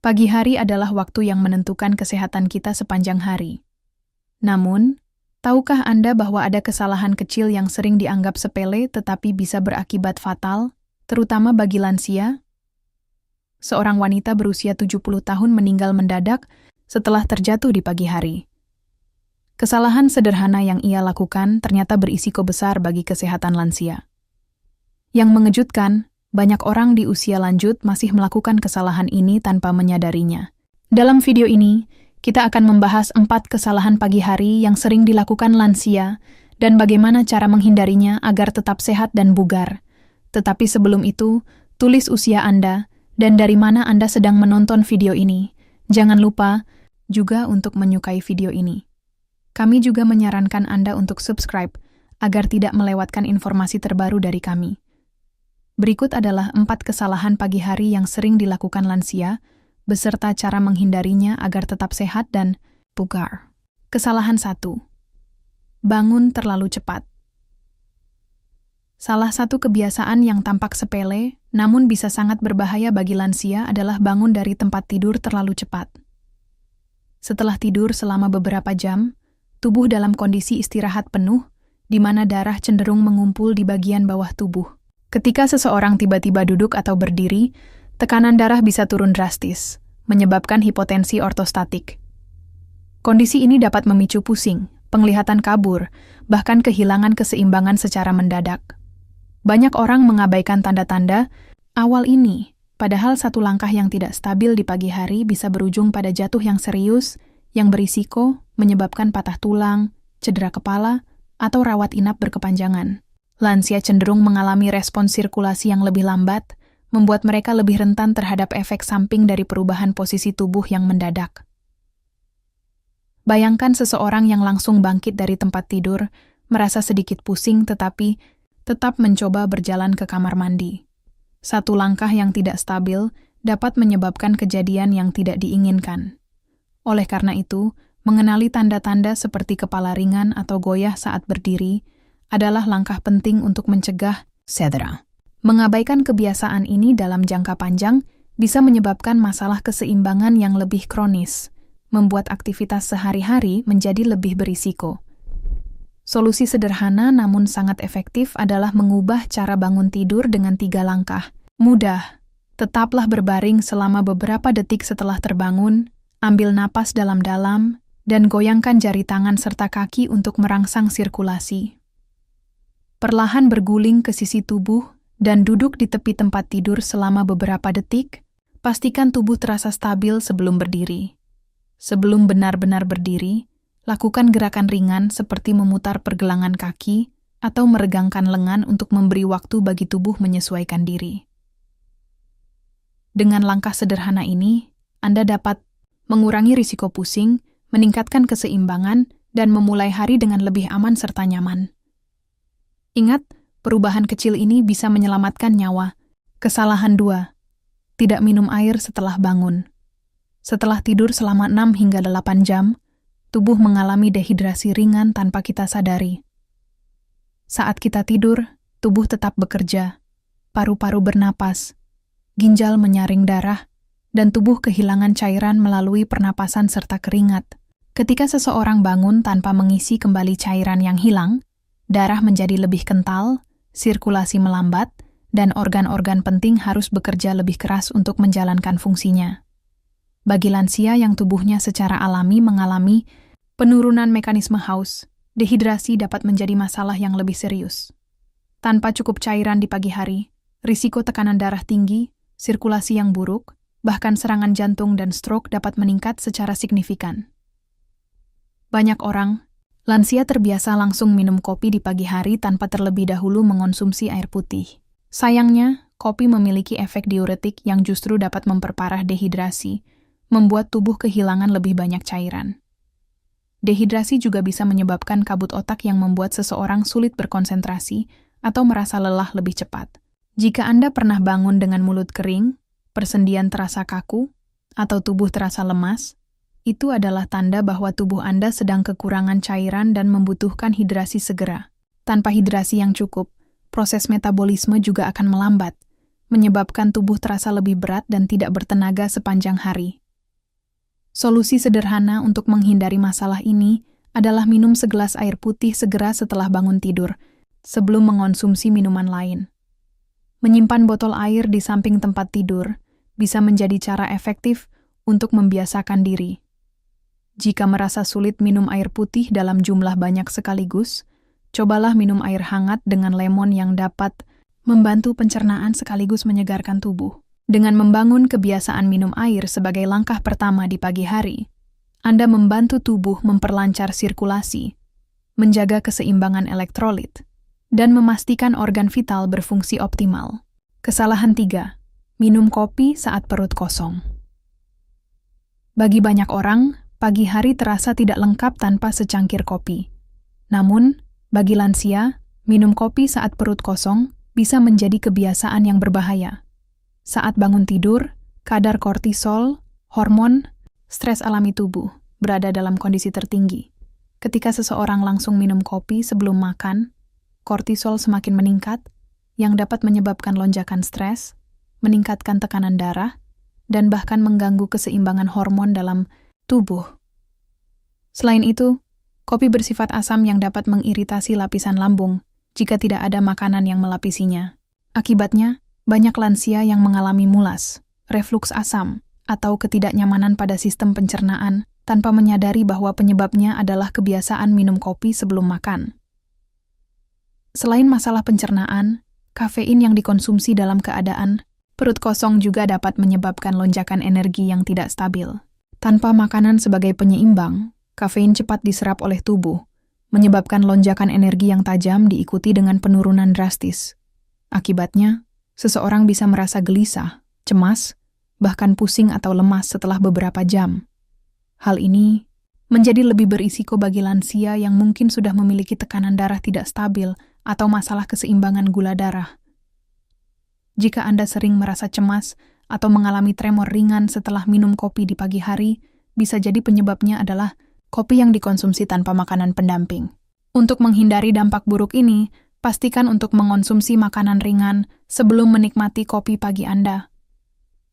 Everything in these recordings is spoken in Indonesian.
Pagi hari adalah waktu yang menentukan kesehatan kita sepanjang hari. Namun, tahukah Anda bahwa ada kesalahan kecil yang sering dianggap sepele tetapi bisa berakibat fatal, terutama bagi lansia? Seorang wanita berusia 70 tahun meninggal mendadak setelah terjatuh di pagi hari. Kesalahan sederhana yang ia lakukan ternyata berisiko besar bagi kesehatan lansia. Yang mengejutkan, banyak orang di usia lanjut masih melakukan kesalahan ini tanpa menyadarinya. Dalam video ini, kita akan membahas 4 kesalahan pagi hari yang sering dilakukan lansia dan bagaimana cara menghindarinya agar tetap sehat dan bugar. Tetapi sebelum itu, tulis usia Anda dan dari mana Anda sedang menonton video ini. Jangan lupa juga untuk menyukai video ini. Kami juga menyarankan Anda untuk subscribe agar tidak melewatkan informasi terbaru dari kami. Berikut adalah 4 kesalahan pagi hari yang sering dilakukan lansia, beserta cara menghindarinya agar tetap sehat dan bugar. Kesalahan 1. Bangun terlalu cepat. Salah satu kebiasaan yang tampak sepele, namun bisa sangat berbahaya bagi lansia adalah bangun dari tempat tidur terlalu cepat. Setelah tidur selama beberapa jam, tubuh dalam kondisi istirahat penuh, di mana darah cenderung mengumpul di bagian bawah tubuh. Ketika seseorang tiba-tiba duduk atau berdiri, tekanan darah bisa turun drastis, menyebabkan hipotensi ortostatik. Kondisi ini dapat memicu pusing, penglihatan kabur, bahkan kehilangan keseimbangan secara mendadak. Banyak orang mengabaikan tanda-tanda awal ini, padahal satu langkah yang tidak stabil di pagi hari bisa berujung pada jatuh yang serius, yang berisiko menyebabkan patah tulang, cedera kepala, atau rawat inap berkepanjangan. Lansia cenderung mengalami respons sirkulasi yang lebih lambat, membuat mereka lebih rentan terhadap efek samping dari perubahan posisi tubuh yang mendadak. Bayangkan seseorang yang langsung bangkit dari tempat tidur, merasa sedikit pusing tetapi tetap mencoba berjalan ke kamar mandi. Satu langkah yang tidak stabil dapat menyebabkan kejadian yang tidak diinginkan. Oleh karena itu, mengenali tanda-tanda seperti kepala ringan atau goyah saat berdiri adalah langkah penting untuk mencegah cedera. Mengabaikan kebiasaan ini dalam jangka panjang bisa menyebabkan masalah keseimbangan yang lebih kronis, membuat aktivitas sehari-hari menjadi lebih berisiko. Solusi sederhana namun sangat efektif adalah mengubah cara bangun tidur dengan 3 langkah. Mudah, tetaplah berbaring selama beberapa detik setelah terbangun, ambil napas dalam-dalam, dan goyangkan jari tangan serta kaki untuk merangsang sirkulasi. Perlahan berguling ke sisi tubuh dan duduk di tepi tempat tidur selama beberapa detik, pastikan tubuh terasa stabil sebelum berdiri. Sebelum benar-benar berdiri, lakukan gerakan ringan seperti memutar pergelangan kaki atau meregangkan lengan untuk memberi waktu bagi tubuh menyesuaikan diri. Dengan langkah sederhana ini, Anda dapat mengurangi risiko pusing, meningkatkan keseimbangan, dan memulai hari dengan lebih aman serta nyaman. Ingat, perubahan kecil ini bisa menyelamatkan nyawa. Kesalahan 2. Tidak minum air setelah bangun. Setelah tidur selama 6 hingga 8 jam, tubuh mengalami dehidrasi ringan tanpa kita sadari. Saat kita tidur, tubuh tetap bekerja, paru-paru bernapas, ginjal menyaring darah, dan tubuh kehilangan cairan melalui pernapasan serta keringat. Ketika seseorang bangun tanpa mengisi kembali cairan yang hilang, darah menjadi lebih kental, sirkulasi melambat, dan organ-organ penting harus bekerja lebih keras untuk menjalankan fungsinya. Bagi lansia yang tubuhnya secara alami mengalami penurunan mekanisme haus, dehidrasi dapat menjadi masalah yang lebih serius. Tanpa cukup cairan di pagi hari, risiko tekanan darah tinggi, sirkulasi yang buruk, bahkan serangan jantung dan stroke dapat meningkat secara signifikan. Banyak orang, lansia terbiasa langsung minum kopi di pagi hari tanpa terlebih dahulu mengonsumsi air putih. Sayangnya, kopi memiliki efek diuretik yang justru dapat memperparah dehidrasi, membuat tubuh kehilangan lebih banyak cairan. Dehidrasi juga bisa menyebabkan kabut otak yang membuat seseorang sulit berkonsentrasi atau merasa lelah lebih cepat. Jika Anda pernah bangun dengan mulut kering, persendian terasa kaku, atau tubuh terasa lemas, itu adalah tanda bahwa tubuh Anda sedang kekurangan cairan dan membutuhkan hidrasi segera. Tanpa hidrasi yang cukup, proses metabolisme juga akan melambat, menyebabkan tubuh terasa lebih berat dan tidak bertenaga sepanjang hari. Solusi sederhana untuk menghindari masalah ini adalah minum segelas air putih segera setelah bangun tidur, sebelum mengonsumsi minuman lain. Menyimpan botol air di samping tempat tidur bisa menjadi cara efektif untuk membiasakan diri. Jika merasa sulit minum air putih dalam jumlah banyak sekaligus, cobalah minum air hangat dengan lemon yang dapat membantu pencernaan sekaligus menyegarkan tubuh. Dengan membangun kebiasaan minum air sebagai langkah pertama di pagi hari, Anda membantu tubuh memperlancar sirkulasi, menjaga keseimbangan elektrolit, dan memastikan organ vital berfungsi optimal. Kesalahan 3. Minum kopi saat perut kosong. Bagi banyak orang, pagi hari terasa tidak lengkap tanpa secangkir kopi. Namun, bagi lansia, minum kopi saat perut kosong bisa menjadi kebiasaan yang berbahaya. Saat bangun tidur, kadar kortisol, hormon, stres alami tubuh, berada dalam kondisi tertinggi. Ketika seseorang langsung minum kopi sebelum makan, kortisol semakin meningkat, yang dapat menyebabkan lonjakan stres, meningkatkan tekanan darah, dan bahkan mengganggu keseimbangan hormon dalam tubuh. Selain itu, kopi bersifat asam yang dapat mengiritasi lapisan lambung jika tidak ada makanan yang melapisinya. Akibatnya, banyak lansia yang mengalami mulas, refluks asam, atau ketidaknyamanan pada sistem pencernaan tanpa menyadari bahwa penyebabnya adalah kebiasaan minum kopi sebelum makan. Selain masalah pencernaan, kafein yang dikonsumsi dalam keadaan perut kosong juga dapat menyebabkan lonjakan energi yang tidak stabil. Tanpa makanan sebagai penyeimbang, kafein cepat diserap oleh tubuh, menyebabkan lonjakan energi yang tajam diikuti dengan penurunan drastis. Akibatnya, seseorang bisa merasa gelisah, cemas, bahkan pusing atau lemas setelah beberapa jam. Hal ini menjadi lebih berisiko bagi lansia yang mungkin sudah memiliki tekanan darah tidak stabil atau masalah keseimbangan gula darah. Jika Anda sering merasa cemas atau mengalami tremor ringan setelah minum kopi di pagi hari, bisa jadi penyebabnya adalah kopi yang dikonsumsi tanpa makanan pendamping. Untuk menghindari dampak buruk ini, pastikan untuk mengonsumsi makanan ringan sebelum menikmati kopi pagi Anda.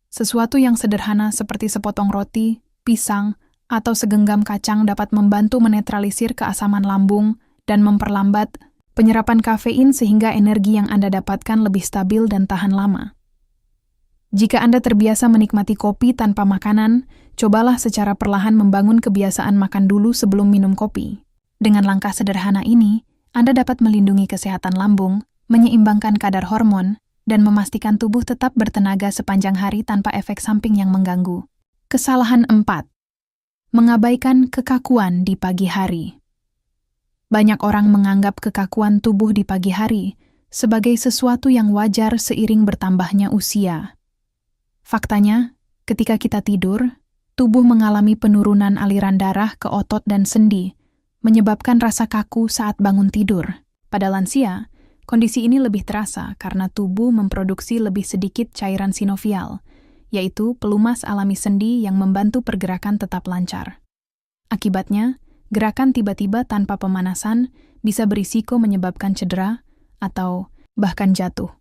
Sesuatu yang sederhana seperti sepotong roti, pisang, atau segenggam kacang dapat membantu menetralisir keasaman lambung dan memperlambat penyerapan kafein sehingga energi yang Anda dapatkan lebih stabil dan tahan lama. Jika Anda terbiasa menikmati kopi tanpa makanan, cobalah secara perlahan membangun kebiasaan makan dulu sebelum minum kopi. Dengan langkah sederhana ini, Anda dapat melindungi kesehatan lambung, menyeimbangkan kadar hormon, dan memastikan tubuh tetap bertenaga sepanjang hari tanpa efek samping yang mengganggu. Kesalahan 4. Mengabaikan kekakuan di pagi hari. Banyak orang menganggap kekakuan tubuh di pagi hari sebagai sesuatu yang wajar seiring bertambahnya usia. Faktanya, ketika kita tidur, tubuh mengalami penurunan aliran darah ke otot dan sendi, menyebabkan rasa kaku saat bangun tidur. Pada lansia, kondisi ini lebih terasa karena tubuh memproduksi lebih sedikit cairan sinovial, yaitu pelumas alami sendi yang membantu pergerakan tetap lancar. Akibatnya, gerakan tiba-tiba tanpa pemanasan bisa berisiko menyebabkan cedera atau bahkan jatuh.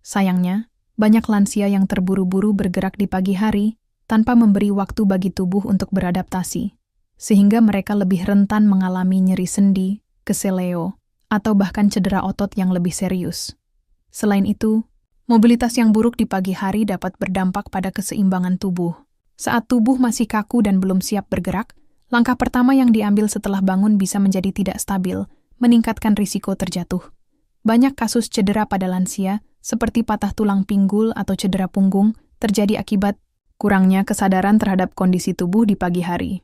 Sayangnya, banyak lansia yang terburu-buru bergerak di pagi hari tanpa memberi waktu bagi tubuh untuk beradaptasi, sehingga mereka lebih rentan mengalami nyeri sendi, keseleo, atau bahkan cedera otot yang lebih serius. Selain itu, mobilitas yang buruk di pagi hari dapat berdampak pada keseimbangan tubuh. Saat tubuh masih kaku dan belum siap bergerak, langkah pertama yang diambil setelah bangun bisa menjadi tidak stabil, meningkatkan risiko terjatuh. Banyak kasus cedera pada lansia, seperti patah tulang pinggul atau cedera punggung, terjadi akibat kurangnya kesadaran terhadap kondisi tubuh di pagi hari.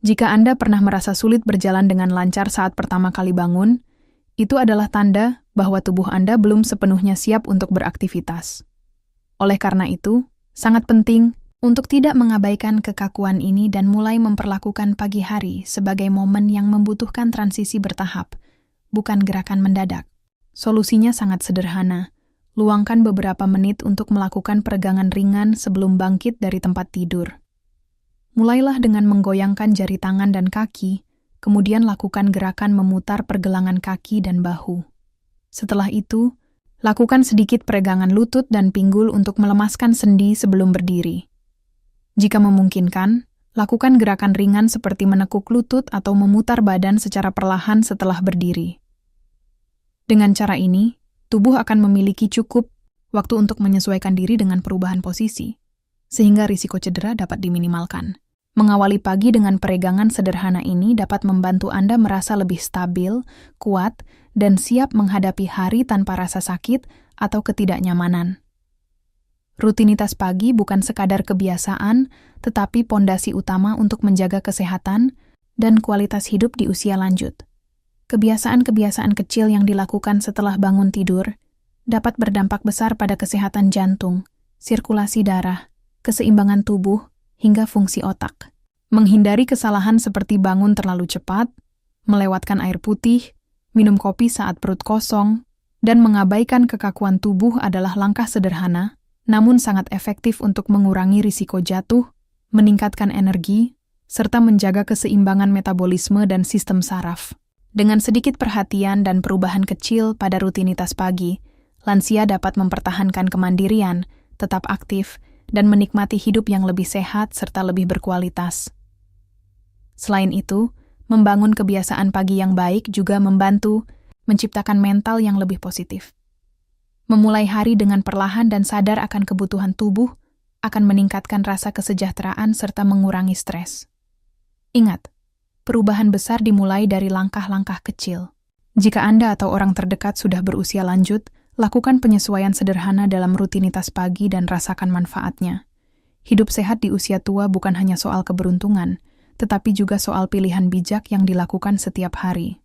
Jika Anda pernah merasa sulit berjalan dengan lancar saat pertama kali bangun, itu adalah tanda bahwa tubuh Anda belum sepenuhnya siap untuk beraktivitas. Oleh karena itu, sangat penting untuk tidak mengabaikan kekakuan ini dan mulai memperlakukan pagi hari sebagai momen yang membutuhkan transisi bertahap, bukan gerakan mendadak. Solusinya sangat sederhana. Luangkan beberapa menit untuk melakukan peregangan ringan sebelum bangkit dari tempat tidur. Mulailah dengan menggoyangkan jari tangan dan kaki, kemudian lakukan gerakan memutar pergelangan kaki dan bahu. Setelah itu, Lakukan sedikit peregangan lutut dan pinggul untuk melemaskan sendi sebelum berdiri. Jika memungkinkan, lakukan gerakan ringan seperti menekuk lutut atau memutar badan secara perlahan setelah berdiri. Dengan cara ini, tubuh akan memiliki cukup waktu untuk menyesuaikan diri dengan perubahan posisi, sehingga risiko cedera dapat diminimalkan. Mengawali pagi dengan peregangan sederhana ini dapat membantu Anda merasa lebih stabil, kuat, dan siap menghadapi hari tanpa rasa sakit atau ketidaknyamanan. Rutinitas pagi bukan sekadar kebiasaan, tetapi pondasi utama untuk menjaga kesehatan dan kualitas hidup di usia lanjut. Kebiasaan-kebiasaan kecil yang dilakukan setelah bangun tidur dapat berdampak besar pada kesehatan jantung, sirkulasi darah, keseimbangan tubuh, hingga fungsi otak. Menghindari kesalahan seperti bangun terlalu cepat, melewatkan air putih, minum kopi saat perut kosong, dan mengabaikan kekakuan tubuh adalah langkah sederhana, namun sangat efektif untuk mengurangi risiko jatuh, meningkatkan energi, serta menjaga keseimbangan metabolisme dan sistem saraf. Dengan sedikit perhatian dan perubahan kecil pada rutinitas pagi, lansia dapat mempertahankan kemandirian, tetap aktif, dan menikmati hidup yang lebih sehat serta lebih berkualitas. Selain itu, membangun kebiasaan pagi yang baik juga membantu menciptakan mental yang lebih positif. Memulai hari dengan perlahan dan sadar akan kebutuhan tubuh akan meningkatkan rasa kesejahteraan serta mengurangi stres. Ingat, perubahan besar dimulai dari langkah-langkah kecil. Jika Anda atau orang terdekat sudah berusia lanjut, lakukan penyesuaian sederhana dalam rutinitas pagi dan rasakan manfaatnya. Hidup sehat di usia tua bukan hanya soal keberuntungan, tetapi juga soal pilihan bijak yang dilakukan setiap hari.